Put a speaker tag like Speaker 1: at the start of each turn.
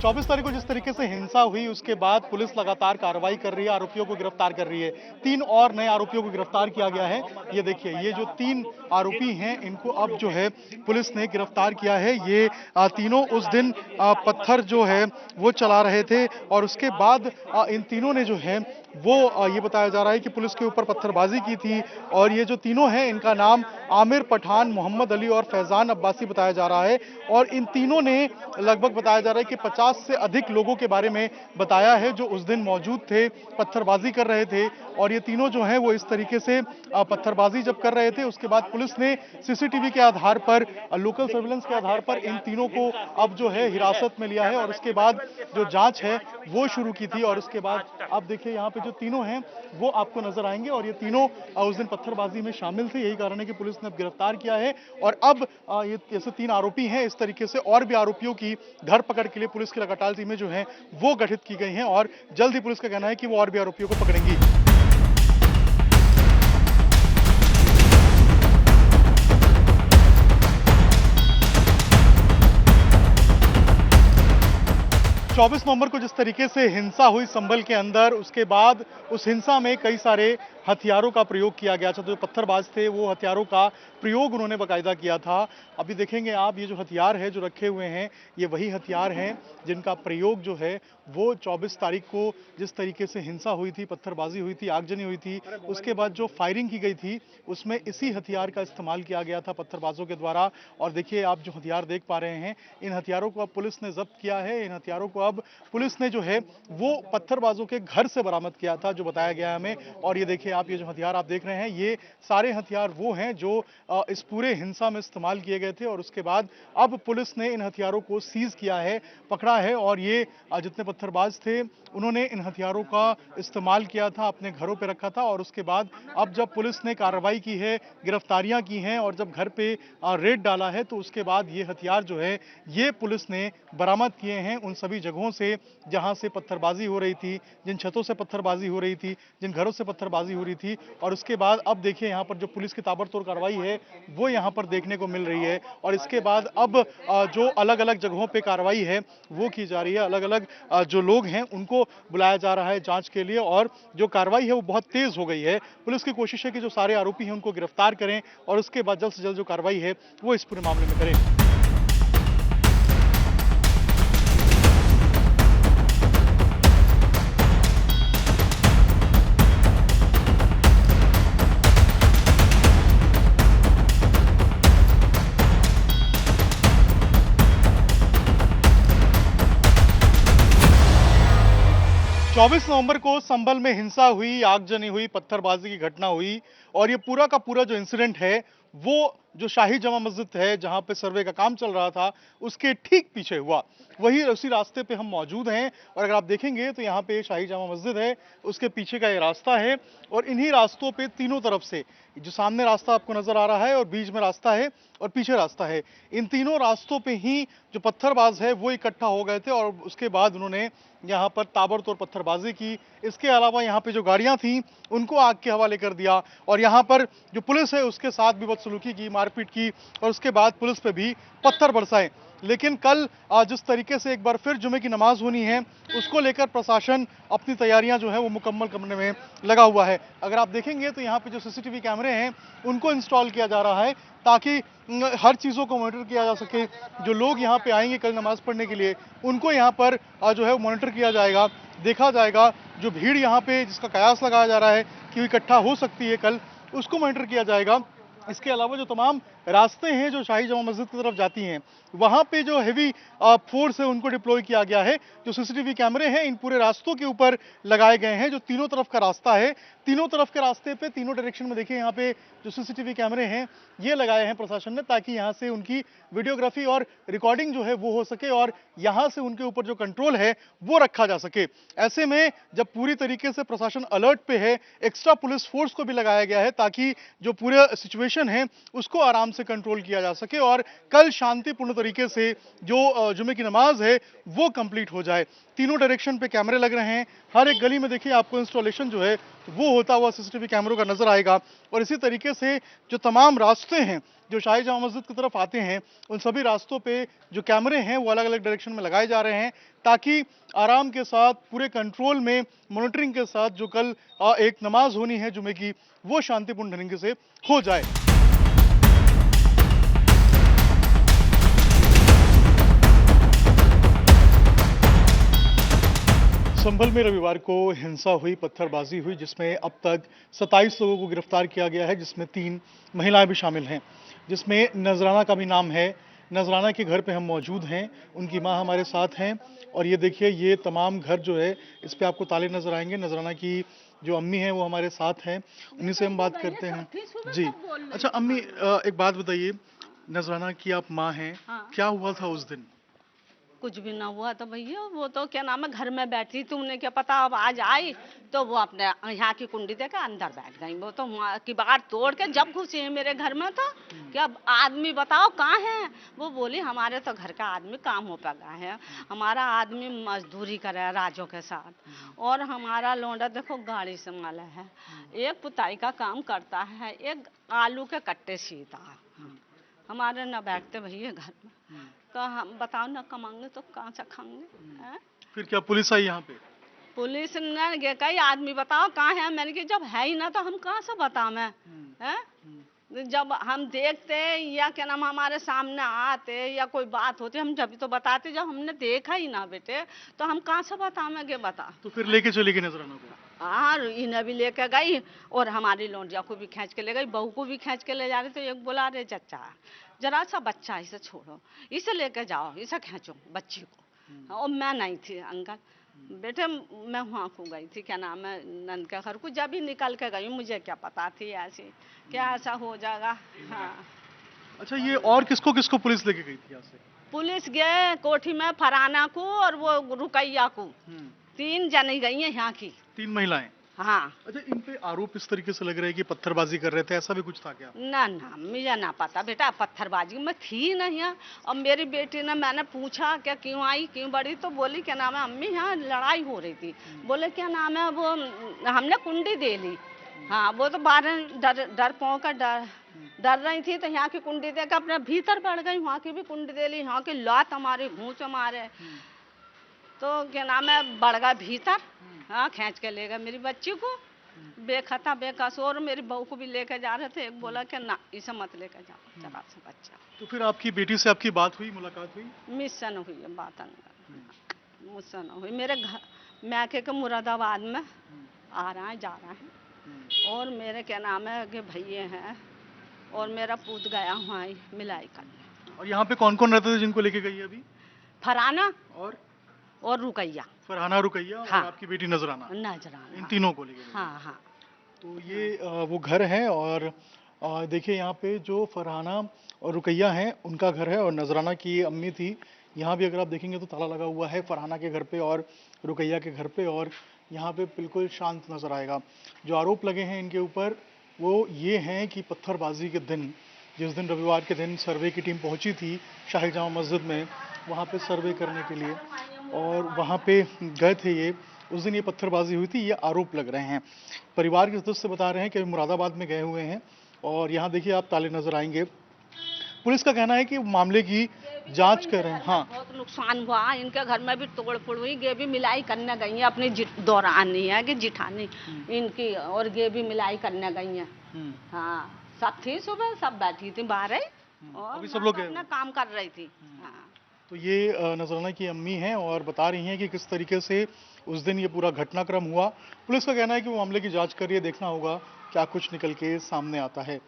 Speaker 1: 24 तारीख को जिस तरीके से हिंसा हुई उसके बाद पुलिस लगातार कार्रवाई कर रही है, आरोपियों को गिरफ्तार कर रही है। 3 और नए आरोपियों को गिरफ्तार किया गया है। ये देखिए, ये जो 3 आरोपी हैं इनको अब जो है पुलिस ने गिरफ्तार किया है। ये तीनों उस दिन पत्थर जो है वो चला रहे थे और उसके बाद इन तीनों ने जो है वो ये बताया जा रहा है कि पुलिस के ऊपर पत्थरबाजी की थी। और ये जो तीनों हैं इनका नाम आमिर पठान, मोहम्मद अली और फैजान अब्बासी बताया जा रहा है। और इन तीनों ने लगभग बताया जा रहा है कि 50 से अधिक लोगों के बारे में बताया है जो उस दिन मौजूद थे, पत्थरबाजी कर रहे थे। और ये तीनों जो हैं वो इस तरीके से पत्थरबाजी जब कर रहे थे उसके बाद पुलिस ने सीसीटीवी के आधार पर, लोकल सर्विलेंस के आधार पर इन तीनों को अब जो है हिरासत में लिया है और उसके बाद जो जांच है वो शुरू की थी। और उसके बाद अब देखिए यहाँ पे जो तीनों हैं वो आपको नजर आएंगे और ये तीनों उस दिन पत्थरबाजी में शामिल थे। यही कारण है कि पुलिस ने अब गिरफ्तार किया है और अब ये जैसे 3 आरोपी हैं इस तरीके से और भी आरोपियों की धर पकड़ के लिए पुलिस की लगातार टीमें जो हैं वो गठित की गई हैं और जल्द ही पुलिस का कहना है कि वो और भी आरोपियों को पकड़ेंगी। 24 नवंबर को जिस तरीके से हिंसा हुई संभल के अंदर, उसके बाद उस हिंसा में कई सारे हथियारों का प्रयोग किया गया था। तो जो पत्थरबाज थे वो हथियारों का प्रयोग उन्होंने बाकायदा किया था। अभी देखेंगे आप, ये जो हथियार है जो रखे हुए हैं ये वही हथियार हैं जिनका प्रयोग जो है वो 24 तारीख को जिस तरीके से हिंसा हुई थी, पत्थरबाजी हुई थी, आगजनी हुई थी, उसके बाद जो फायरिंग की गई थी उसमें इसी हथियार का इस्तेमाल किया गया था पत्थरबाजों के द्वारा। और देखिए आप जो हथियार देख पा रहे हैं, इन हथियारों को अब पुलिस ने जब्त किया है। इन हथियारों को अब पुलिस ने जो है वो पत्थरबाजों के घर से बरामद किया था, जो बताया गया है हमें। और ये देखिए आप, ये जो हथियार आप देख रहे हैं ये सारे हथियार वो हैं जो इस पूरे हिंसा में इस्तेमाल किए गए थे। और उसके बाद अब पुलिस ने इन हथियारों को सीज किया है, पकड़ा है। और ये जितने पत्थरबाज थे उन्होंने इन हथियारों का इस्तेमाल किया था, अपने घरों पे रखा था। और उसके बाद अब जब पुलिस ने कार्रवाई की है, गिरफ्तारियां की हैं और जब घर पे रेड डाला है तो उसके बाद ये हथियार जो है ये पुलिस ने बरामद किए हैं उन सभी जगहों से जहां से पत्थरबाजी हो रही थी, जिन छतों से पत्थरबाजी हो रही थी, जिन घरों से पत्थरबाजी हो रही थी। और उसके बाद अब देखिए यहाँ पर जो पुलिस की ताबड़तोड़ कार्रवाई है वो यहाँ पर देखने को मिल रही है। और इसके बाद अब जो अलग अलग जगहों पे कार्रवाई है वो की जा रही है। अलग अलग जो लोग हैं उनको बुलाया जा रहा है जांच के लिए और जो कार्रवाई है वो बहुत तेज हो गई है। पुलिस की कोशिश है कि जो सारे आरोपी हैं उनको गिरफ्तार करें और उसके बाद जल्द से जल्द जो कार्रवाई है वो इस पूरे मामले में करें। 24 नवंबर को संभल में हिंसा हुई, आगजनी हुई, पत्थरबाजी की घटना हुई और ये पूरा का पूरा जो इंसिडेंट है वो जो शाही जमा मस्जिद है जहां पे सर्वे का काम चल रहा था उसके ठीक पीछे हुआ। वही उसी रास्ते पे हम मौजूद हैं और अगर आप देखेंगे तो यहाँ पे शाही जमा मस्जिद है, उसके पीछे का ये रास्ता है और इन्हीं रास्तों पे तीनों तरफ से जो सामने रास्ता आपको नजर आ रहा है और बीच में रास्ता है और पीछे रास्ता है, इन तीनों रास्तों पे ही जो पत्थरबाज है वो इकट्ठा हो गए थे और उसके बाद उन्होंने यहाँ पर ताबड़तोड़ पत्थरबाजी की। इसके अलावा यहाँ पे जो गाड़ियां थी उनको आग के हवाले कर दिया और यहाँ पर जो पुलिस है उसके साथ भी बदसलूकी की, मारपीट की और उसके बाद पुलिस पे भी पत्थर बरसाए। लेकिन कल जिस तरीके से एक बार फिर जुमे की नमाज होनी है उसको लेकर प्रशासन अपनी तैयारियां जो है वो मुकम्मल करने में लगा हुआ है। अगर आप देखेंगे तो यहाँ पे जो सीसीटीवी कैमरे हैं उनको इंस्टॉल किया जा रहा है ताकि हर चीज़ों को मॉनिटर किया जा सके। जो लोग यहाँ पे आएंगे कल नमाज पढ़ने के लिए उनको यहाँ पर जो है मॉनिटर किया जाएगा, देखा जाएगा। जो भीड़ यहाँ पे जिसका कयास लगाया जा रहा है कि इकट्ठा हो सकती है कल, उसको मॉनिटर किया जाएगा। इसके अलावा जो तमाम रास्ते हैं जो शाही जमा मस्जिद की तरफ जाती हैं वहां पे जो हेवी फोर्स है उनको डिप्लॉय किया गया है। जो सीसीटीवी कैमरे हैं इन पूरे रास्तों के ऊपर लगाए गए हैं। जो तीनों तरफ का रास्ता है, तीनों तरफ के रास्ते पे तीनों डायरेक्शन में देखिए यहाँ पे जो सीसीटीवी कैमरे हैं ये लगाए हैं प्रशासन ने ताकि यहाँ से उनकी वीडियोग्राफी और रिकॉर्डिंग जो है वो हो सके और यहाँ से उनके ऊपर जो कंट्रोल है वो रखा जा सके। ऐसे में जब पूरी तरीके से प्रशासन अलर्ट पे है, एक्स्ट्रा पुलिस फोर्स को भी लगाया गया है ताकि जो पूरा सिचुएशन है उसको आराम आराम से कंट्रोल किया जा सके और कल शांतिपूर्ण तरीके से जो जुमे की नमाज है वो कंप्लीट हो जाए। तीनों डायरेक्शन पे कैमरे लग रहे हैं, हर एक गली में देखिए आपको इंस्टॉलेशन जो है वो होता हुआ सीसीटीवी कैमरों का नजर आएगा और इसी तरीके से जो तमाम रास्ते हैं जो शाही जामा मस्जिद की तरफ आते हैं उन सभी रास्तों पे जो कैमरे हैं वो अलग अलग डायरेक्शन में लगाए जा रहे हैं ताकि आराम के साथ पूरे कंट्रोल में मॉनिटरिंग के साथ जो कल एक नमाज होनी है जुमे की वो शांतिपूर्ण तरीके से हो जाए। संभल में रविवार को हिंसा हुई, पत्थरबाजी हुई जिसमें अब तक 27 लोगों को गिरफ्तार किया गया है जिसमें 3 महिलाएं भी शामिल हैं, जिसमें नजराना का भी नाम है। नजराना के घर पे हम मौजूद हैं, उनकी मां हमारे साथ हैं और ये देखिए ये तमाम घर जो है इस पे आपको ताले नजर आएंगे। नजराना की जो अम्मी हैं वो हमारे साथ हैं, उन्हीं से हम बात करते हैं। जी अच्छा अम्मी, एक बात बताइए, नजराना की आप माँ हैं, क्या हुआ था उस दिन?
Speaker 2: कुछ भी ना हुआ तो भैया, वो तो क्या नाम है घर में बैठी थी, उन्हें क्या पता अब आज आई तो वो अपने यहाँ की कुंडी देकर अंदर बैठ गई। वो तो वहाँ की बाहर तोड़ के जब घुसी है मेरे घर में तो क्या आदमी बताओ कहाँ है? वो बोली हमारे तो घर का आदमी काम हो पा है, हमारा आदमी मजदूरी करे है राजों के साथ और हमारा लौंडा देखो गाड़ी संभाला है, एक पुताई का काम करता है, एक आलू के कट्टे सीता है। हमारे न बैठते भैया घर में तो हम बताओ ना कमाएंगे तो कहाँ से खाएंगे?
Speaker 1: फिर क्या पुलिस आई यहाँ पे?
Speaker 2: पुलिस ने कई आदमी बताओ कहाँ है, मैंने कि जब है ही ना तो हम कहाँ से बताओ मैं जब हम देखते या क्या नाम हमारे सामने आते या कोई बात होती हम जब तो बताते, जब हमने देखा ही ना बेटे तो हम कहाँ से बताओगे? बता।
Speaker 1: तो फिर लेके चली गई नजराना को?
Speaker 2: हाँ, इन्हें भी लेके गई और हमारी लौंडिया को भी खींच के ले गई, बहू को भी खींच के ले जा रहे। तो एक बोला अरे चचा जरा सा बच्चा इसे छोड़ो, इसे लेके जाओ, इसे खींचो बच्ची को। और मैं नहीं थी अंकल बेटे, मैं वहाँ को गई थी क्या नाम है नंद के घर को, जब ही निकल के गई मुझे क्या पता थी ऐसी क्या ऐसा हो जाएगा। हाँ
Speaker 1: अच्छा, ये और किसको किसको पुलिस लेके गई थी यहाँ से?
Speaker 2: पुलिस गए कोठी में फराना को और वो रुकैया को, 3 जनी गई है यहाँ की,
Speaker 1: 3 महिलाएं।
Speaker 2: हाँ।
Speaker 1: अच्छा, इन पे आरोप इस तरीके से लग रहा है कि पत्थरबाजी कर रहे थे, ऐसा भी कुछ था क्या?
Speaker 2: ना ना मुझे ना पता बेटा, पत्थरबाजी में थी नहीं है। और मेरी बेटी ने मैंने पूछा क्या क्यों आई क्यों बड़ी, तो बोली क्या नाम है अम्मी यहाँ लड़ाई हो रही थी। बोले क्या नाम है वो हमने कुंडी दे ली। हाँ वो तो बाहर डर पाँव का डर रही थी तो यहाँ की कुंडी दे के अपने भीतर बढ़ गई, वहाँ की भी कुंडी दे ली, यहाँ की लात हमारे घूंच मारे तो क्या नाम है बढ़ गया भीतर। हाँ खींच के ले गए मेरी बच्ची को बेखता बेकसूर, मेरी बहू को भी लेकर जा रहे थे। एक बोला कि ना इसे मत लेकर जाओ जरा सा बच्चा।
Speaker 1: तो फिर आपकी बेटी से आपकी बात हुई, मुलाकात हुई?
Speaker 2: मिशन हुई है बात, मुझसे न हुई। मेरे घर मैके के मुरादाबाद में आ रहा है जा रहा है और मेरे क्या नाम है कि भैया हैं और मेरा पूत गया हुआ है मिलाई करने।
Speaker 1: और यहाँ पे कौन कौन रहते थे जिनको लेके गई अभी?
Speaker 2: फराना
Speaker 1: और
Speaker 2: रुकैया।
Speaker 1: फरहाना, रुकैया
Speaker 2: हाँ।
Speaker 1: और आपकी बेटी नजराना, इन तीनों को लेके गई।
Speaker 2: हाँ हाँ।
Speaker 1: तो ये वो घर है और देखिए यहाँ पे जो फरहाना और रुकैया हैं उनका घर है और नजराना की अम्मी थी। यहाँ भी अगर आप देखेंगे तो ताला लगा हुआ है फरहाना के घर पे और रुकैया के घर पे, और यहाँ पे बिल्कुल शांत नजर आएगा। जो आरोप लगे हैं इनके ऊपर वो ये हैं कि पत्थरबाजी के दिन, जिस दिन रविवार के दिन सर्वे की टीम पहुंची थी शाही जामा मस्जिद में वहाँ पे सर्वे करने के लिए और वहाँ पे गए थे ये, उस दिन ये पत्थरबाजी हुई थी, ये आरोप लग रहे हैं। परिवार के सदस्य बता रहे हैं कि मुरादाबाद में गए हुए हैं और यहाँ देखिए आप ताले नजर आएंगे। पुलिस का कहना है कि मामले की जांच कर रहे हैं। हाँ
Speaker 2: बहुत नुकसान हुआ, इनके घर में भी तोड़ फोड़ हुई, गे भी मिलाई करने गई है अपनी दौरानी है कि जिठानी इनकी, और गे भी मिलाई करने गई है। हाँ सब थी सुबह, सब बैठी थी बाहर और
Speaker 1: अभी सब लोग
Speaker 2: अपना काम कर रही थी। हाँ।
Speaker 1: तो ये नजराना की अम्मी हैं और बता रही हैं कि किस तरीके से उस दिन ये पूरा घटनाक्रम हुआ। पुलिस का कहना है कि वो मामले की जांच कर रही है, देखना होगा क्या कुछ निकल के सामने आता है।